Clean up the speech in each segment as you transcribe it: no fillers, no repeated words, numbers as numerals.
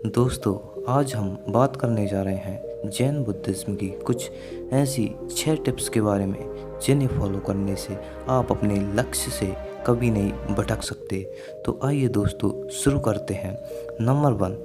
दोस्तों, आज हम बात करने जा रहे हैं जैन बुद्धिज़्म की कुछ ऐसी 6 टिप्स के बारे में जिन्हें फॉलो करने से आप अपने लक्ष्य से कभी नहीं भटक सकते। तो आइए दोस्तों शुरू करते हैं। नंबर 1,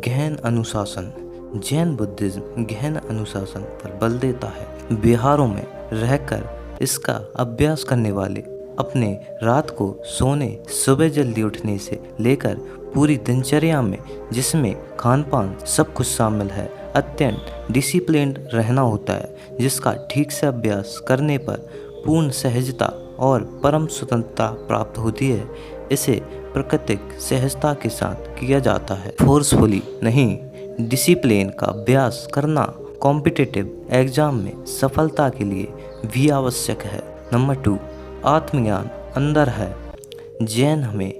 गहन अनुशासन। जैन बुद्धिज़्म गहन अनुशासन पर बल देता है। विहारों में रहकर इसका अभ्यास करने वाले अपने रात को सोने, सुबह जल्दी उठने से लेकर पूरी दिनचर्या में, जिसमें खान पान सब कुछ शामिल है, अत्यंत डिसिप्लिन्ड रहना होता है, जिसका ठीक से अभ्यास करने पर पूर्ण सहजता और परम स्वतंत्रता प्राप्त होती है। इसे प्राकृतिक सहजता के साथ किया जाता है, फोर्सफुली नहीं। डिसिप्लिन का अभ्यास करना कॉम्पिटिटिव एग्जाम में सफलता के लिए भी आवश्यक है। नंबर 2, आत्मज्ञान अंदर है। जैन हमें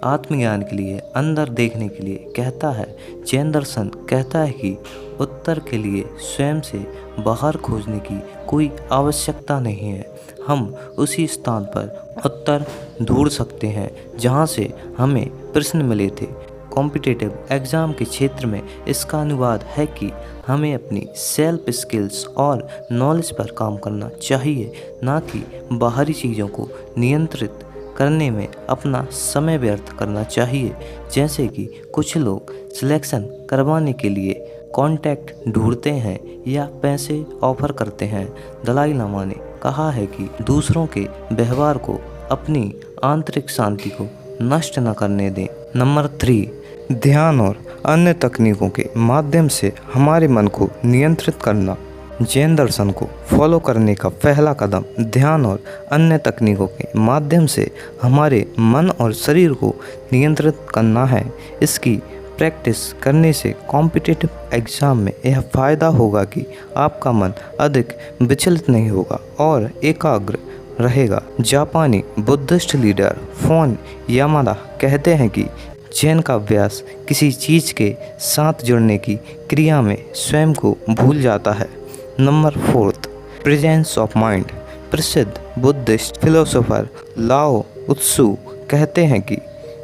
आत्मज्ञान के लिए अंदर देखने के लिए कहता है। जैन दर्शन कहता है कि उत्तर के लिए स्वयं से बाहर खोजने की कोई आवश्यकता नहीं है। हम उसी स्थान पर उत्तर ढूंढ सकते हैं जहां से हमें प्रश्न मिले थे। कॉम्पिटिटिव एग्ज़ाम के क्षेत्र में इसका अनुवाद है कि हमें अपनी सेल्फ स्किल्स और नॉलेज पर काम करना चाहिए, ना कि बाहरी चीज़ों को नियंत्रित करने में अपना समय व्यर्थ करना चाहिए। जैसे कि कुछ लोग सिलेक्शन करवाने के लिए कॉन्टैक्ट ढूंढते हैं या पैसे ऑफर करते हैं। दलाई लामा ने कहा है कि दूसरों के व्यवहार को अपनी आंतरिक शांति को नष्ट न करने दें। नंबर 3, ध्यान और अन्य तकनीकों के माध्यम से हमारे मन को नियंत्रित करना। जैन दर्शन को फॉलो करने का पहला कदम ध्यान और अन्य तकनीकों के माध्यम से हमारे मन और शरीर को नियंत्रित करना है। इसकी प्रैक्टिस करने से कॉम्पिटिटिव एग्ज़ाम में यह फ़ायदा होगा कि आपका मन अधिक विचलित नहीं होगा और एकाग्र रहेगा। जापानी बुद्धिस्ट लीडर फोन यामादा कहते हैं कि जैन का अभ्यास किसी चीज़ के साथ जुड़ने की क्रिया में स्वयं को भूल जाता है। Number 4, presence of mind. प्रसिद्ध बुद्धिस्ट फिलोसोफर लाओ त्सु कहते हैं कि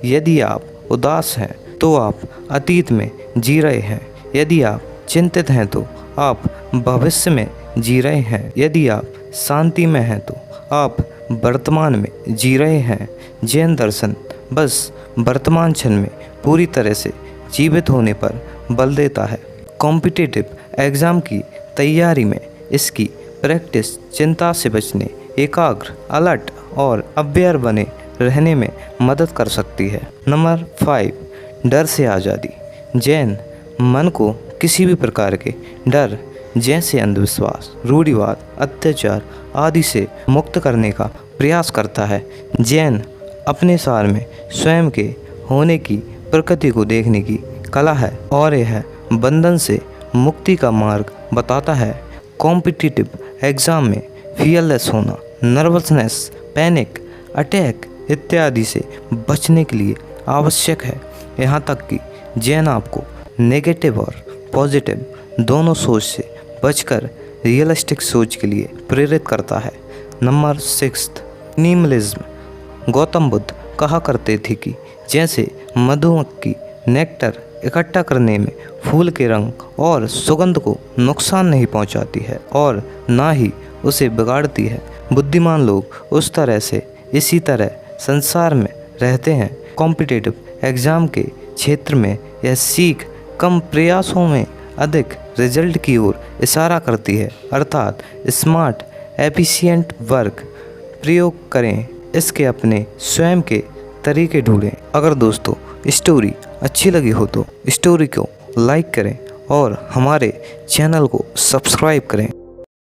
यदि आप उदास हैं तो आप अतीत में जी रहे हैं, यदि आप चिंतित हैं तो आप भविष्य में जी रहे हैं, यदि आप शांति में हैं तो आप वर्तमान में जी रहे हैं। जैन दर्शन बस वर्तमान क्षण में पूरी तरह से जीवित होने पर बल देता है। कॉम्पिटिटिव एग्ज़ाम की तैयारी में इसकी प्रैक्टिस चिंता से बचने, एकाग्र, अलर्ट और अवेयर बने रहने में मदद कर सकती है। नंबर 5, डर से आज़ादी। जैन मन को किसी भी प्रकार के डर जैसे अंधविश्वास, रूढ़िवाद, अत्याचार आदि से मुक्त करने का प्रयास करता है। जैन अपने सार में स्वयं के होने की प्रकृति को देखने की कला है और यह बंधन से मुक्ति का मार्ग बताता है। कॉम्पिटिटिव एग्ज़ाम में फियरलेस होना, नर्वसनेस, पैनिक अटैक इत्यादि से बचने के लिए आवश्यक है। यहाँ तक कि जैन आपको नेगेटिव और पॉजिटिव दोनों सोच से बचकर रियलिस्टिक सोच के लिए प्रेरित करता है। Number 6, minimalism. गौतम बुद्ध कहा करते थे कि जैसे मधुमक्खी नेक्टर इकट्ठा करने में फूल के रंग और सुगंध को नुकसान नहीं पहुंचाती है और ना ही उसे बिगाड़ती है, बुद्धिमान लोग उस तरह से इसी तरह संसार में रहते हैं। कॉम्पिटिटिव एग्ज़ाम के क्षेत्र में यह सीख कम प्रयासों में अधिक रिजल्ट की ओर इशारा करती है, अर्थात स्मार्ट एफिशिएंट वर्क प्रयोग करें, इसके अपने स्वयं के तरीके ढूंढें। अगर दोस्तों स्टोरी अच्छी लगी हो तो स्टोरी को लाइक करें और हमारे चैनल को सब्सक्राइब करें।